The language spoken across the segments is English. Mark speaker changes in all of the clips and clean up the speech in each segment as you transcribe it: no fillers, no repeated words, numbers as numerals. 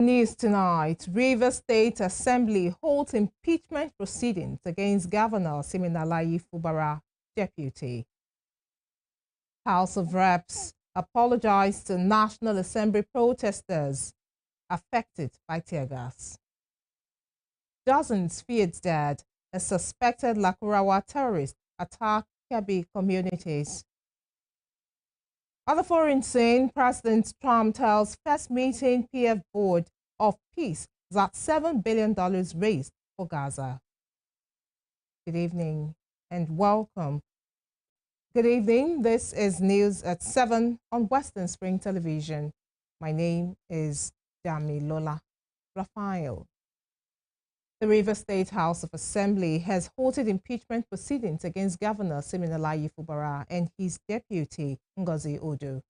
Speaker 1: News tonight, Rivers State Assembly holds impeachment proceedings against Governor Siminalayi Fubara, deputy. House of Reps apologized to National Assembly protesters affected by tear gas. Dozens feared dead as suspected Lakurawa terrorists attacked Kebbi communities. Other foreign scene, President Trump tells first meeting PF Board of Peace that $7 billion raised for Gaza. Good evening and welcome. Good evening. This is News at 7 on Western Spring Television. My name is Damilola Raphael. The Rivers State House of Assembly has halted impeachment proceedings against Governor Siminalayi Fubara and his deputy, Ngozi Odo.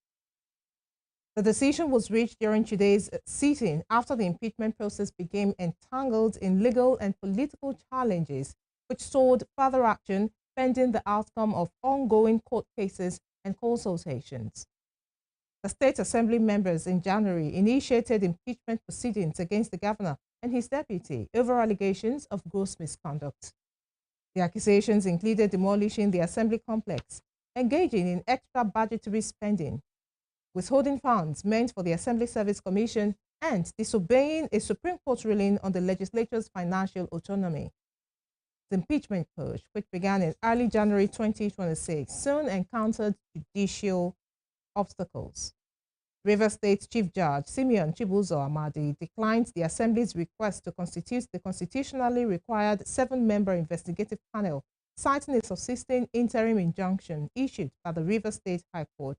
Speaker 1: The decision was reached during today's sitting after the impeachment process became entangled in legal and political challenges, which sought further action pending the outcome of ongoing court cases and consultations. The State Assembly members in January initiated impeachment proceedings against the governor and his deputy over allegations of gross misconduct. The accusations included demolishing the assembly complex, engaging in extra budgetary spending, withholding funds meant for the Assembly Service Commission, and disobeying a Supreme Court ruling on the legislature's financial autonomy. The impeachment push, which began in early January 2026, soon encountered judicial obstacles. Rivers State Chief Judge Simeon Chibuzo Amadi declined the Assembly's request to constitute the constitutionally required 7-member investigative panel, citing a subsisting interim injunction issued by the Rivers State High Court.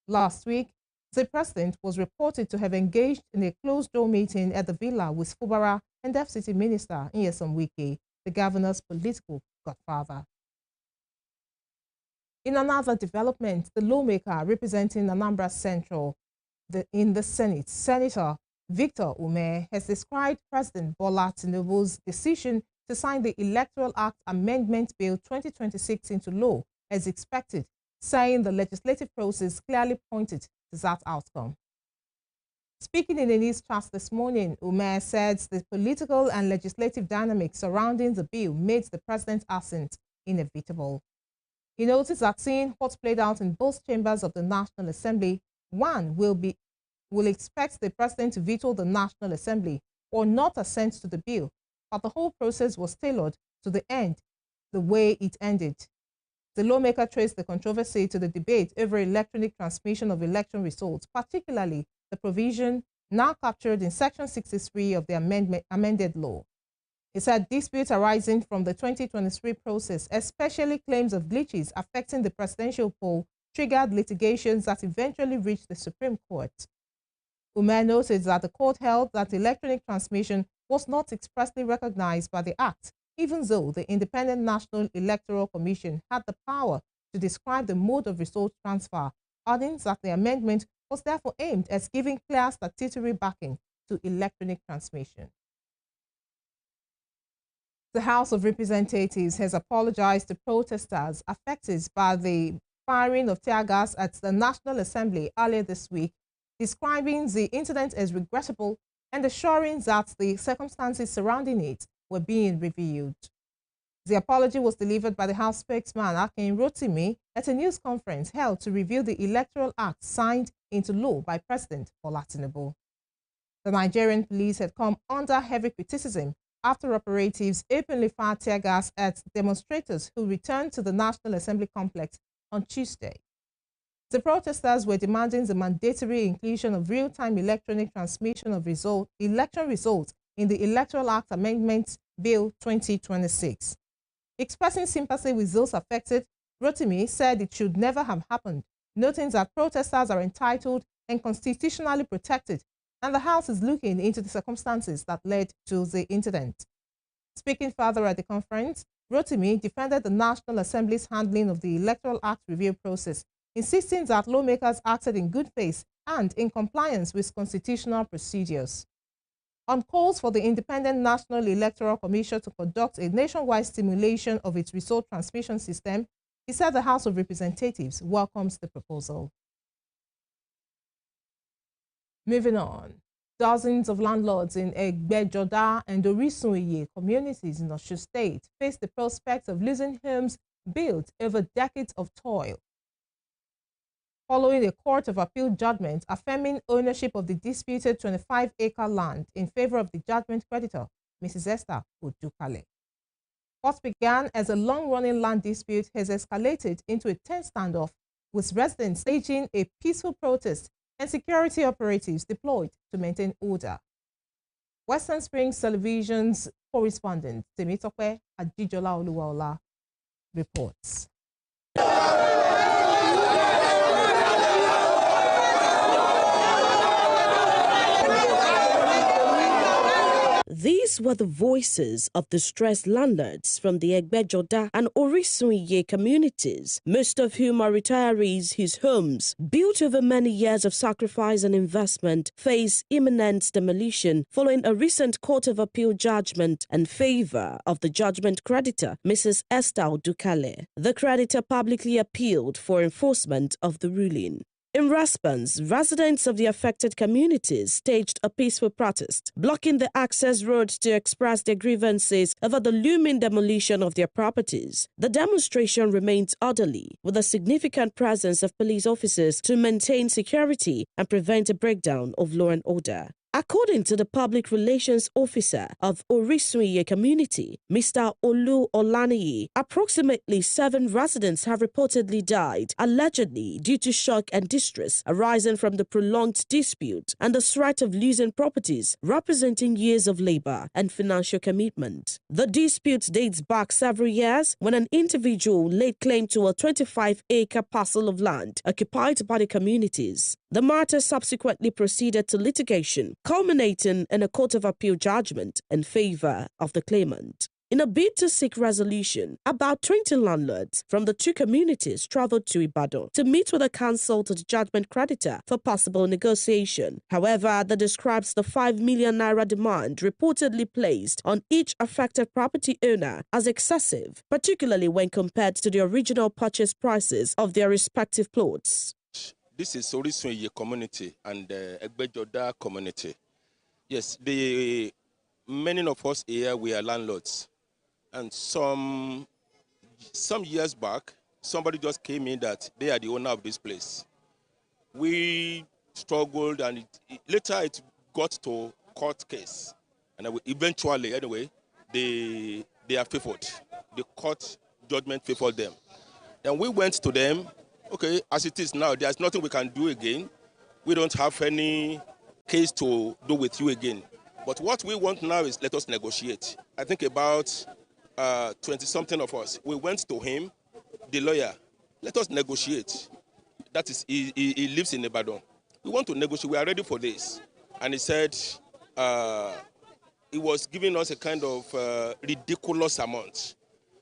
Speaker 1: Last week, the president was reported to have engaged in a closed-door meeting at the villa with Fubara and FCT Minister Nyesom Wike, the governor's political godfather. In another development, the lawmaker representing Anambra Central in the Senate, Senator Victor Ume, has described President Bola Tinubu's decision to sign the Electoral Act Amendment Bill 2026 into law as expected, saying the legislative process clearly pointed to that outcome. Speaking in a news chat this morning, Ume said the political and legislative dynamics surrounding the bill made the president's assent inevitable. He noticed that seeing what's played out in both chambers of the National Assembly, one will expect the president to veto the National Assembly or not assent to the bill, but the whole process was tailored to the end the way it ended. The lawmaker traced the controversy to the debate over electronic transmission of election results, particularly the provision now captured in Section 63 of the amended law. He said disputes arising from the 2023 process, especially claims of glitches affecting the presidential poll, triggered litigations that eventually reached the Supreme Court. Ume noted that the court held that electronic transmission was not expressly recognized by the Act, even though the Independent National Electoral Commission had the power to describe the mode of result transfer, adding that the amendment was therefore aimed at giving clear statutory backing to electronic transmission. The House of Representatives has apologized to protesters affected by the firing of tear gas at the National Assembly earlier this week, describing the incident as regrettable and assuring that the circumstances surrounding it were being reviewed. The apology was delivered by the House spokesman Akin Rotimi at a news conference held to review the Electoral Act signed into law by President Bola Tinubu. The Nigerian police had come under heavy criticism after operatives openly fired tear gas at demonstrators who returned to the National Assembly complex on Tuesday. The protesters were demanding the mandatory inclusion of real-time electronic transmission of election results in the Electoral Act Amendment Bill 2026. Expressing sympathy with those affected, Rotimi said it should never have happened, noting that protesters are entitled and constitutionally protected, and the House is looking into the circumstances that led to the incident. Speaking further at the conference, Rotimi defended the National Assembly's handling of the Electoral Act review process, insisting that lawmakers acted in good faith and in compliance with constitutional procedures. On calls for the Independent National Electoral Commission to conduct a nationwide simulation of its result transmission system, he said the House of Representatives welcomes the proposal. Moving on, Dozens of landlords in Egbejoda and Orisuiye communities in Osun State face the prospect of losing homes built over decades of toil, following a Court of Appeal judgment affirming ownership of the disputed 25-acre land in favor of the judgment creditor, Mrs. Esther Odukale. What began as a long-running land dispute has escalated into a tense standoff, with residents staging a peaceful protest and security operatives deployed to maintain order. Western Springs Television's correspondent, Temitope Ajijola Oluwaola, reports.
Speaker 2: These were the voices of distressed landlords from the Egbejoda and Orisuiye communities, most of whom are retirees whose homes, built over many years of sacrifice and investment, face imminent demolition following a recent Court of Appeal judgment in favor of the judgment creditor, Mrs. Esther Odukale. The creditor publicly appealed for enforcement of the ruling. In response, residents of the affected communities staged a peaceful protest, blocking the access road to express their grievances over the looming demolition of their properties. The demonstration remained orderly, with a significant presence of police officers to maintain security and prevent a breakdown of law and order. According to the public relations officer of Orisuiye community, Mr. Olu Olaniyi, approximately 7 residents have reportedly died, allegedly due to shock and distress arising from the prolonged dispute and the threat of losing properties representing years of labor and financial commitment. The dispute dates back several years when an individual laid claim to a 25-acre parcel of land occupied by the communities. The matter subsequently proceeded to litigation, culminating in a Court of Appeal judgment in favor of the claimant. In a bid to seek resolution, about 20 landlords from the two communities traveled to Ibadan to meet with the counsel to the judgment creditor for possible negotiation. However, that describes the 5 million naira demand reportedly placed on each affected property owner as excessive, particularly when compared to the original purchase prices of their respective plots.
Speaker 3: This is Orisuiye community and Egbejoda community. Yes, many of us here, we are landlords. And some years back, somebody just came in that they are the owner of this place. We struggled, and later it got to court case. And eventually, anyway, they are favored. The court judgment favored them. Then we went to them. Okay, as it is now, there's nothing we can do again. We don't have any case to do with you again. But what we want now is let us negotiate. I think about 20-something of us. We went to him, the lawyer. Let us negotiate. That is, he lives in Ibadan. We want to negotiate. We are ready for this. And he said he was giving us a kind of ridiculous amount.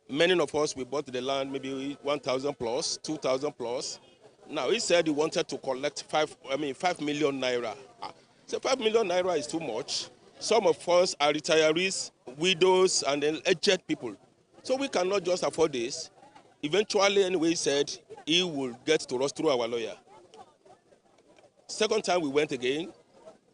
Speaker 3: Many of us, we bought the land maybe 1,000 plus, 2,000 plus. Now, he said he wanted to collect 5 million naira. So 5 million naira is too much. Some of us are retirees, widows, and then aged people. So we cannot just afford this. Eventually, anyway, he said he will get to us through our lawyer. Second time we went again,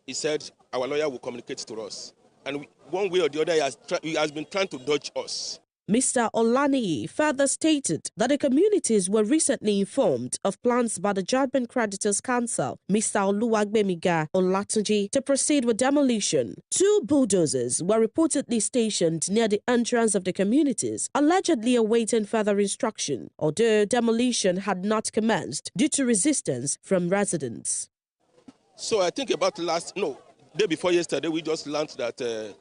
Speaker 3: he said our lawyer will communicate to us. And one way or the other, he has been trying to dodge us.
Speaker 2: Mr. Olaniyi further stated that the communities were recently informed of plans by the Judgment Creditors Council, Mr. Oluwagbemiga Olatunji, to proceed with demolition. 2 bulldozers were reportedly stationed near the entrance of the communities, allegedly awaiting further instruction, although demolition had not commenced due to resistance from residents.
Speaker 3: So I think about day before yesterday, we just learned that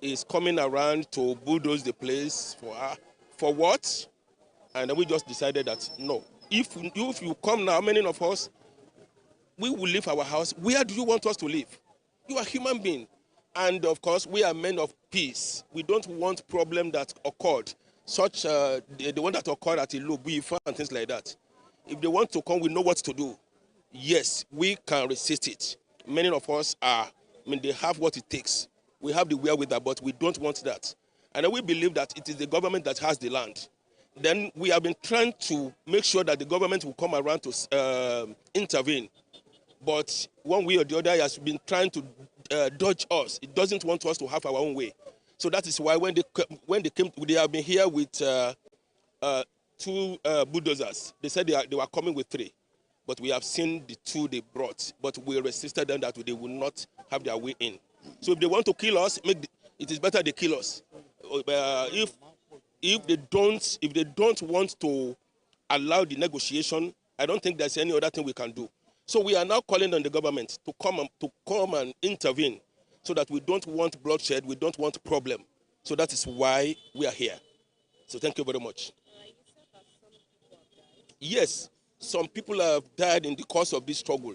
Speaker 3: is coming around to bulldoze the place for what? And then we just decided that no. If you come now, many of us, we will leave our house. Where do you want us to live? You are a human being. And of course, we are men of peace. We don't want problem that occurred, such the one that occurred at Ilobu and things like that. If they want to come, we know what to do. Yes, we can resist it. Many of us they have what it takes. We have the wherewithal, but we don't want that. And we believe that it is the government that has the land. Then we have been trying to make sure that the government will come around to intervene. But one way or the other, he has been trying to dodge us. It doesn't want us to have our own way. So that is why when they came, they have been here with two bulldozers. They said they were coming with 3, but we have seen the 2 they brought. But we resisted them that they will not have their way in. So if they want to kill us, it is better they kill us. If they don't want to allow the negotiation, I don't think there's any other thing we can do. So we are now calling on the government to come and intervene, so that we don't want bloodshed, we don't want problem. So that is why we are here. So thank you very much. Yes, some people have died in the course of this struggle.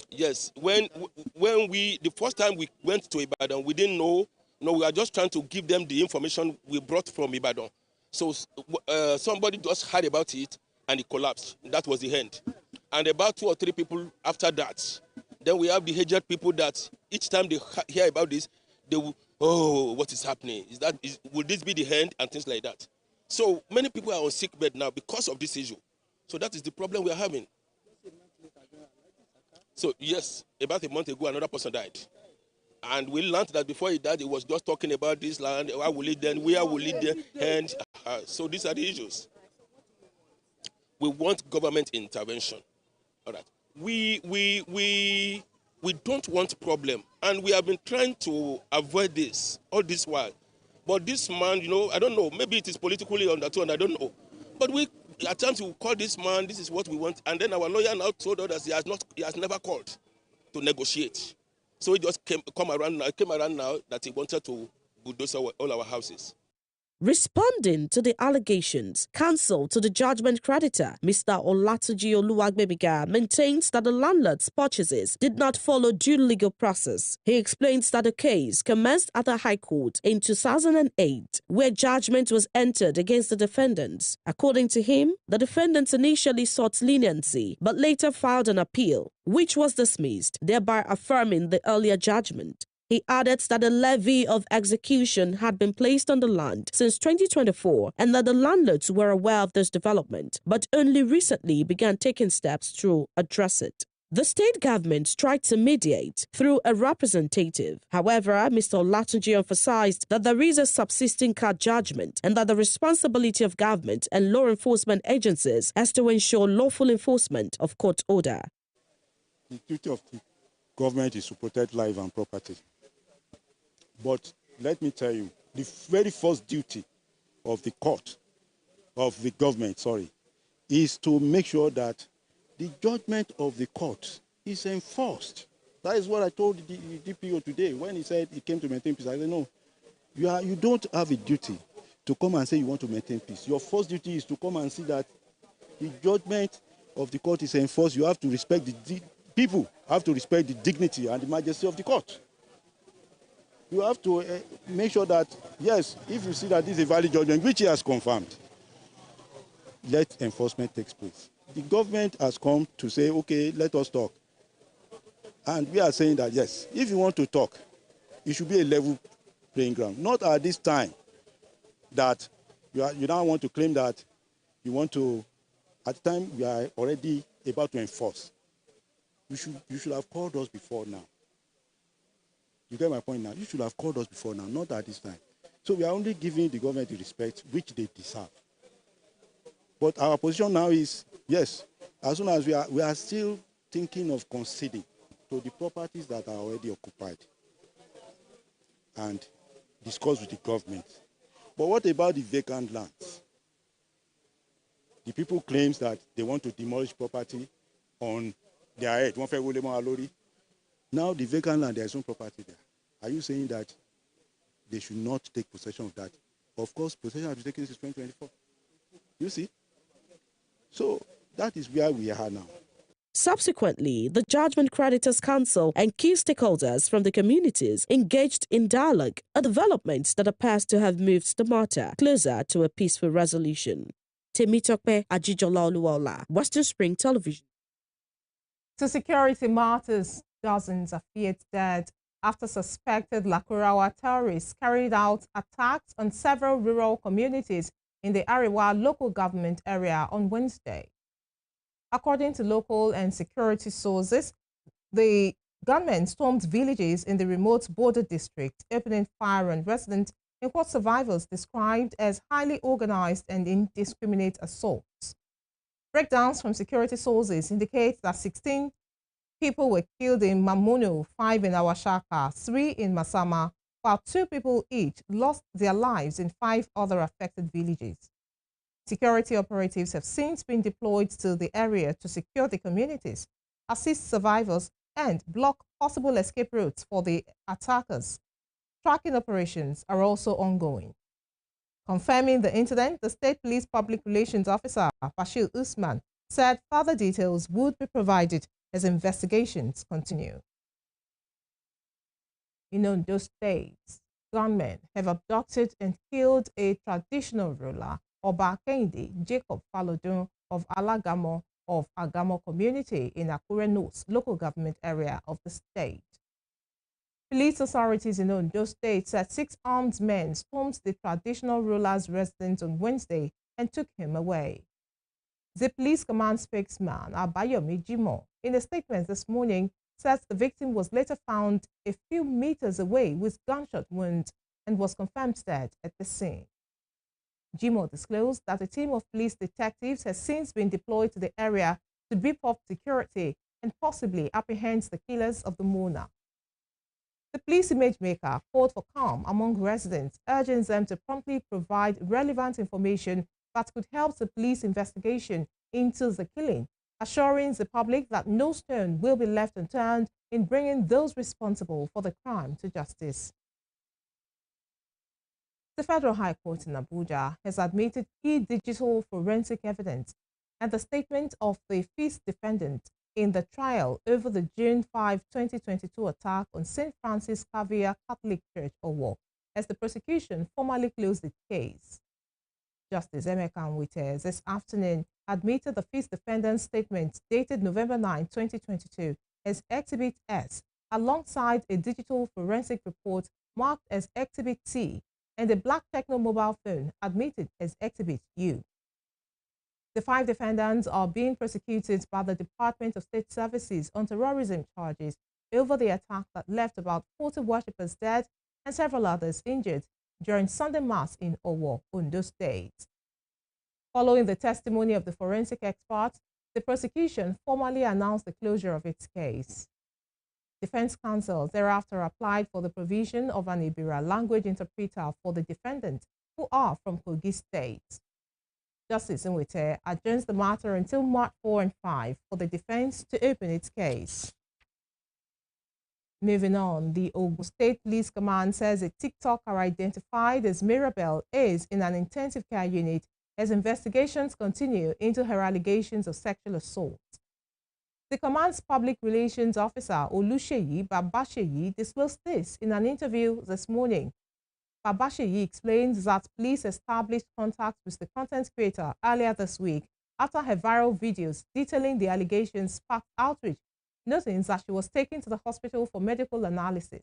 Speaker 3: Yes, when the first time we went to Ibadan, we didn't know. No, we are just trying to give them the information we brought from Ibadan. So somebody just heard about it and it collapsed. That was the end. And about 2 or 3 people after that. Then we have the aged people that each time they hear about this, they will, oh, what is happening? Will this be the end? And things like that. So many people are on sick bed now because of this issue. So that is the problem we are having. So yes, about a month ago, another person died. And we learned that before he died, he was just talking about this land, where will it then, where will it then, and so these are the issues. We want government intervention. All right. We don't want problem, and we have been trying to avoid this all this while. But this man, I don't know, maybe it is politically undertone, I don't know. But at times we call this man, this is what we want, and then our lawyer now told us he has never called to negotiate. So he just came around now that he wanted to bulldoze all our houses.
Speaker 2: Responding to the allegations, counsel to the judgment creditor, Mr. Olatunji Oluwagbebiga, maintains that the landlord's purchases did not follow due legal process. He explains that the case commenced at the High Court in 2008, where judgment was entered against the defendants. According to him, the defendants initially sought leniency, but later filed an appeal, which was dismissed, thereby affirming the earlier judgment. He added that a levy of execution had been placed on the land since 2024 and that the landlords were aware of this development, but only recently began taking steps to address it. The state government tried to mediate through a representative. However, Mr. Olatunji emphasized that there is a subsisting court judgment and that the responsibility of government and law enforcement agencies is to ensure lawful enforcement of court order.
Speaker 4: The duty of the government is to protect life and property. But let me tell you, the very first duty of the government, is to make sure that the judgment of the court is enforced. That is what I told the DPO today when he said he came to maintain peace. I said, no, you don't have a duty to come and say you want to maintain peace. Your first duty is to come and see that the judgment of the court is enforced. You have to respect people have to respect the dignity and the majesty of the court. You have to make sure that, yes, if you see that this is a valid judgment, which he has confirmed, let enforcement take place. The government has come to say, okay, let us talk. And we are saying that, yes, if you want to talk, it should be a level playing ground. Not at this time that you now want to claim that you want to, at the time we are already about to enforce. You should have called us before now. You get my point now? You should have called us before now, not at this time. So we are only giving the government the respect which they deserve. But our position now is, yes, as soon as we are still thinking of conceding to the properties that are already occupied and discuss with the government. But what about the vacant lands? The people claim that they want to demolish property on their head. Now the vacant land, there is no property there. Are you saying that they should not take possession of that? Of course, possession has been taken since 2024. You see? So that is where we are now.
Speaker 2: Subsequently, the Judgment Creditors Council and key stakeholders from the communities engaged in dialogue, a development that appears to have moved the matter closer to a peaceful resolution. Temitope Ajijola Oluwola, Western Spring Television.
Speaker 1: To security matters, dozens are feared dead after suspected Lakurawa terrorists carried out attacks on several rural communities in the Ariwa local government area on Wednesday. According to local and security sources, The gunmen stormed villages in the remote border district, opening fire on residents in what survivors described as highly organized and indiscriminate assaults. Breakdowns from security sources indicate that 16 people were killed in Mamuno, 5 in Awashaka, 3 in Masama, while 2 people each lost their lives in 5 other affected villages. Security operatives have since been deployed to the area to secure the communities, assist survivors, and block possible escape routes for the attackers. Tracking operations are also ongoing. Confirming the incident, the State Police Public Relations Officer, Bashir Usman, said further details would be provided as investigations continue. In Ondo State, gunmen have abducted and killed a traditional ruler, Oba Kehinde Jacob Falodun of Alagamo of Agamo community in Akure North local government area of the state. Police authorities in Ondo State said 6 armed men stormed the traditional ruler's residence on Wednesday and took him away. The police command spokesman, Abayomi Jimo, in a statement this morning, says the victim was later found a few meters away with gunshot wounds and was confirmed dead at the scene. Jimo disclosed that a team of police detectives has since been deployed to the area to beef up security and possibly apprehend the killers of the mourner. The police image maker called for calm among residents, urging them to promptly provide relevant information that could help the police investigation into the killing, assuring the public that no stone will be left unturned in bringing those responsible for the crime to justice. The Federal High Court in Abuja has admitted key digital forensic evidence and the statement of the fifth defendant in the trial over the June 5, 2022 attack on St. Francis Xavier Catholic Church, Owo, as the prosecution formally closed its case. Justice Emeka Nwite this afternoon admitted the fifth defendant's statement dated November 9, 2022 as Exhibit S, alongside a digital forensic report marked as Exhibit T and a black Techno mobile phone admitted as Exhibit U. The 5 defendants are being prosecuted by the Department of State Services on terrorism charges over the attack that left about 40 worshippers dead and several others injured during Sunday Mass in Owo, Ondo State. Following the testimony of the forensic experts, the prosecution formally announced the closure of its case. Defense counsel thereafter applied for the provision of an Ibira language interpreter for the defendants, who are from Kogi State. Justice Nwite adjourns the matter until March 4 and 5 for the defense to open its case. Moving on, the Ogun State Police Command says a TikToker identified as Mirabel is in an intensive care unit as investigations continue into her allegations of sexual assault. The command's public relations officer, Oluseyi Babasheyi, disclosed this in an interview this morning. Babasheyi explains that police established contact with the content creator earlier this week after her viral videos detailing the allegations sparked outrage, noting that she was taken to the hospital for medical analysis.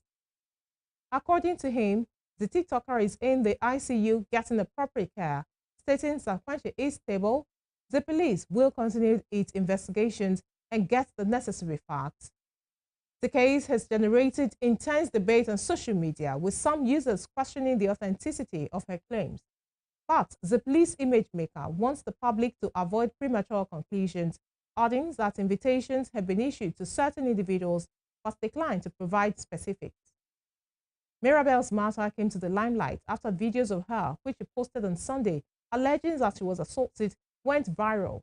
Speaker 1: According to him, the TikToker is in the ICU getting appropriate care, stating that when she is stable, the police will continue its investigations and get the necessary facts. The case has generated intense debate on social media, with some users questioning the authenticity of her claims. But the police image maker wants the public to avoid premature conclusions, adding that invitations have been issued to certain individuals but declined to provide specifics. Mirabel's matter came to the limelight after videos of her, which she posted on Sunday, alleging that she was assaulted, went viral.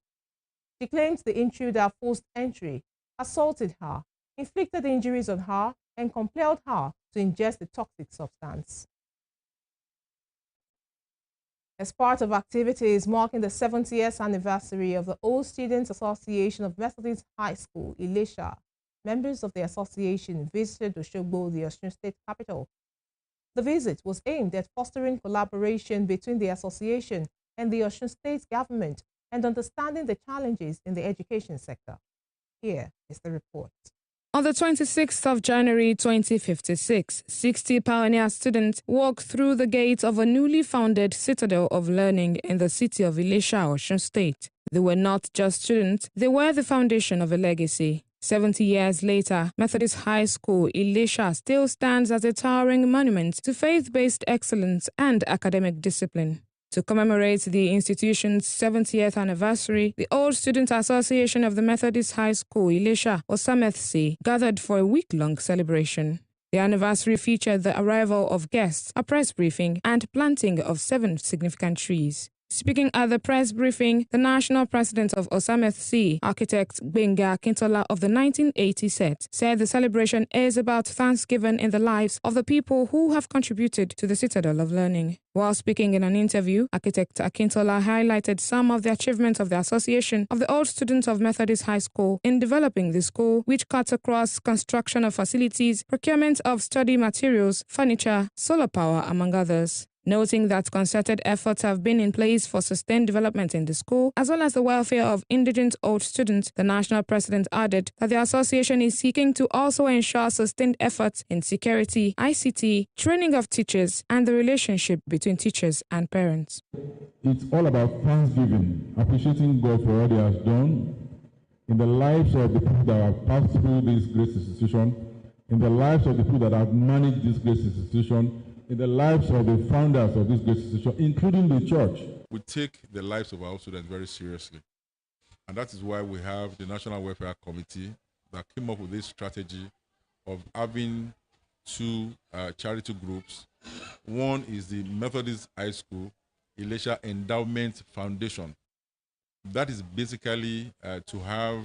Speaker 1: She claims the intruder forced entry, assaulted her, inflicted injuries on her, and compelled her to ingest the toxic substance. As part of activities marking the 70th anniversary of the Old Students Association of Methodist High School, Ilesha, members of the association visited Oshogbo, the Osun State capital. The visit was aimed at fostering collaboration between the association and the Osun State government and understanding the challenges in the education sector. Here is the report.
Speaker 5: On the 26th of January 2056, 60 pioneer students walked through the gates of a newly founded citadel of learning in the city of Ilesha, Osun State. They were not just students, they were the foundation of a legacy. 70 years later, Methodist High School, Ilesha, still stands as a towering monument to faith-based excellence and academic discipline. To commemorate the institution's 70th anniversary, the Old Student Association of the Methodist High School, Ilesha, or SAMETHC, gathered for a week-long celebration. The anniversary featured the arrival of guests, a press briefing, and planting of 7 significant trees. Speaking at the press briefing, the national president of SAMETHC, architect Gbenga Akintola of the 1980 set, said the celebration is about thanksgiving in the lives of the people who have contributed to the citadel of learning. While speaking in an interview, architect Akintola highlighted some of the achievements of the Association of the Old Students of Methodist High School in developing the school, which cuts across construction of facilities, procurement of study materials, furniture, solar power, among others. Noting that concerted efforts have been in place for sustained development in the school, as well as the welfare of indigent old students, the national president added that the association is seeking to also ensure sustained efforts in security, ICT, training of teachers, and the relationship between teachers and parents.
Speaker 6: It's all about thanksgiving, appreciating God for what He has done in the lives of the people that have passed through this great institution, in the lives of the people that have managed this great institution, in the lives of the founders of this great institution, including the church.
Speaker 7: We take the lives of our students very seriously. And that is why we have the National Welfare Committee that came up with this strategy of having 2 charity groups. One is the Methodist High School Ilesha Endowment Foundation. That is basically to have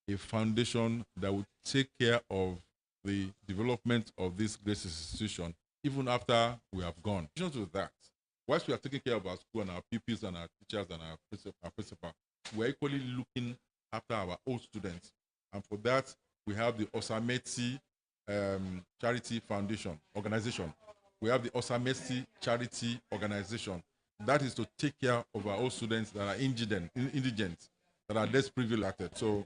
Speaker 7: a foundation that would take care of the development of this great institution even after we have gone. In addition to that, whilst we are taking care of our school and our pupils and our teachers and our principal, we are equally looking after our old students. And for that, we have the SAMETHC Charity Foundation organization. We have the SAMETHC Charity Organization. That is to take care of our old students that are indigent, that are less privileged. So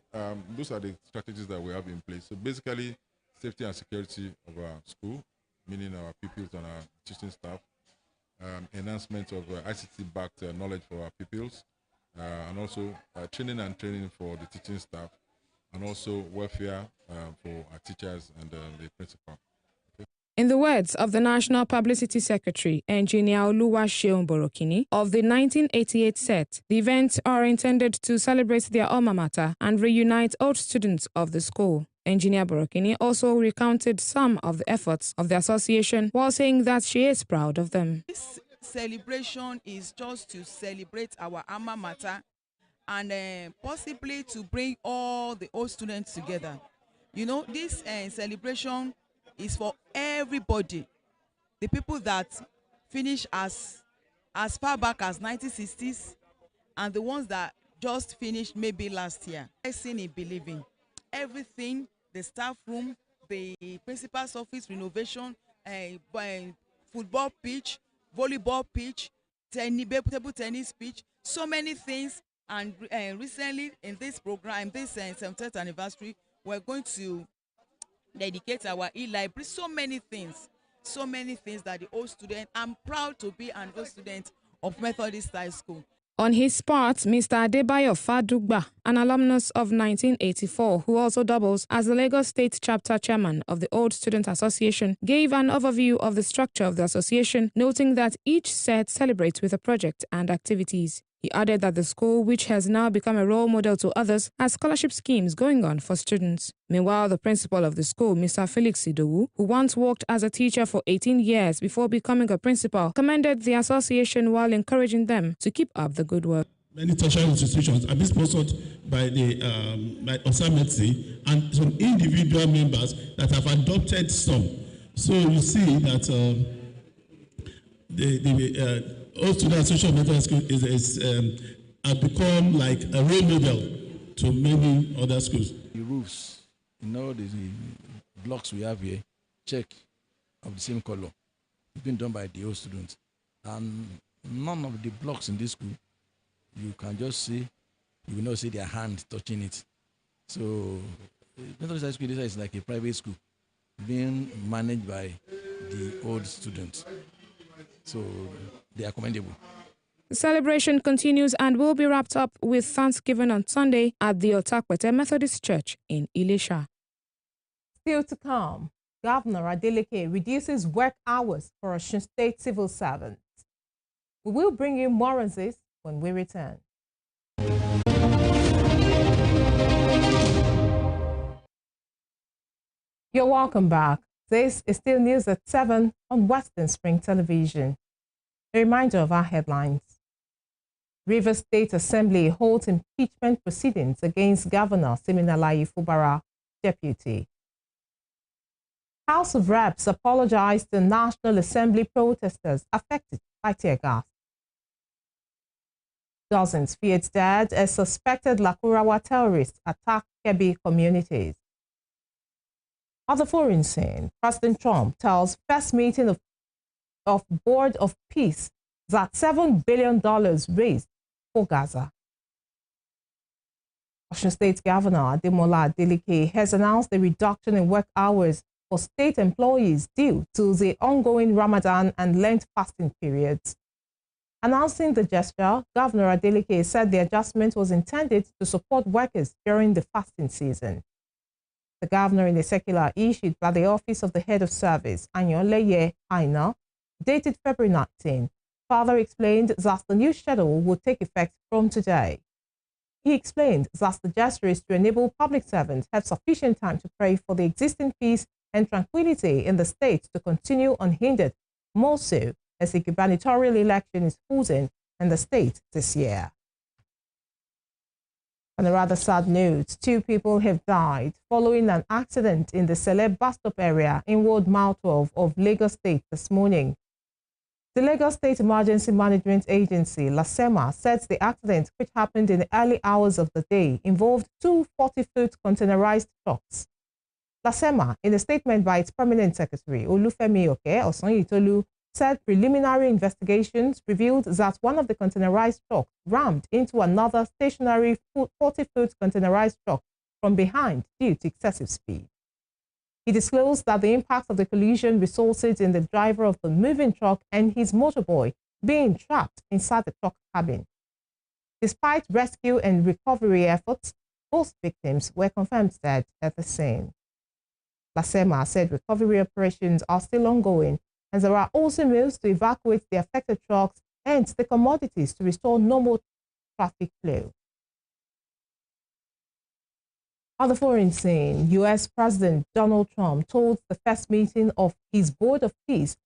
Speaker 7: those are the strategies that we have in place. So basically, safety and security of our school, meaning our pupils and our teaching staff, enhancement of ICT-backed knowledge for our pupils, and also training for the teaching staff, and also welfare for our teachers and the principal. Okay.
Speaker 5: In the words of the National Publicity Secretary, Engineer Oluwaseun Borokini, of the 1988 set, the events are intended to celebrate their alma mater and reunite old students of the school. Engineer Borokini also recounted some of the efforts of the association while saying that she is proud of them.
Speaker 8: This celebration is just to celebrate our alma mater and possibly to bring all the old students together. You know, this celebration is for everybody. The people that finish as far back as 1960s and the ones that just finished maybe last year. I seen in believing everything, the staff room, the principal's office renovation, football pitch, volleyball pitch, table tennis pitch, so many things. And recently in this program, this 70th anniversary, we're going to dedicate our e-library. So many things that the old student, I'm proud to be an old student of Methodist High School.
Speaker 5: On his part, Mr. Adebayo Fadugba, an alumnus of 1984 who also doubles as the Lagos State Chapter Chairman of the Old Student Association, gave an overview of the structure of the association, noting that each set celebrates with a project and activities. He added that the school, which has now become a role model to others, has scholarship schemes going on for students. Meanwhile, the principal of the school, Mr. Felix Idowu, who once worked as a teacher for 18 years before becoming a principal, commended the association while encouraging them to keep up the good work.
Speaker 9: Many tertiary institutions are being sponsored by the SAMETHC and some individual members that have adopted some. So you see that the Old Student Association of Methodist School has become like a role model to many other schools.
Speaker 10: The roofs, the blocks we have here, check of the same color. It's been done by the old students. And none of the blocks in this school, you can just see, you will not see their hand touching it. So, Methodist High School is like a private school being managed by the old students. So they are commendable.
Speaker 5: The celebration continues and will be wrapped up with Thanksgiving on Sunday at the Otakwete Methodist Church in Ilesha.
Speaker 1: Still to come, Governor Adeleke reduces work hours for Osun State civil servants. We will bring you more on this when we return. You're welcome back. This is still news at 7 on Western Spring Television. A reminder of our headlines. Rivers State Assembly holds impeachment proceedings against Governor Siminalayi Fubara, deputy. House of Reps apologized to National Assembly protesters affected by tear gas. Dozens feared dead as suspected Lakurawa terrorists attacked Kebbi communities. On the foreign scene, President Trump tells first meeting of Board of Peace that $7 billion raised for Gaza. Osun State Governor Ademola Adeleke has announced a reduction in work hours for state employees due to the ongoing Ramadan and Lent fasting periods. Announcing the gesture, Governor Adeleke said the adjustment was intended to support workers during the fasting season. The governor, in a circular issued by the Office of the Head of Service, Anyoleye Aina, dated February 19, further explained that the new schedule would take effect from today. He explained that the gesture is to enable public servants have sufficient time to pray for the existing peace and tranquility in the state to continue unhindered, more so as a gubernatorial election is holding in the state this year. On a rather sad note, 2 people have died following an accident in the Celeb bus stop area in Ward Mile 12 of Lagos State this morning. The Lagos State Emergency Management Agency, LASEMA, said the accident, which happened in the early hours of the day, involved 2 40-foot containerized trucks. LASEMA, in a statement by its permanent secretary, Olufemi Oke Osanyitolu, said preliminary investigations revealed that one of the containerized trucks rammed into another stationary 40-foot containerized truck from behind due to excessive speed. He disclosed that the impact of the collision resulted in the driver of the moving truck and his motorboy being trapped inside the truck cabin. Despite rescue and recovery efforts, both victims were confirmed dead at the scene. LASEMA said recovery operations are still ongoing, and there are also moves to evacuate the affected trucks and the commodities to restore normal traffic flow. On the foreign scene, U.S. President Donald Trump told the first meeting of his Board of Peace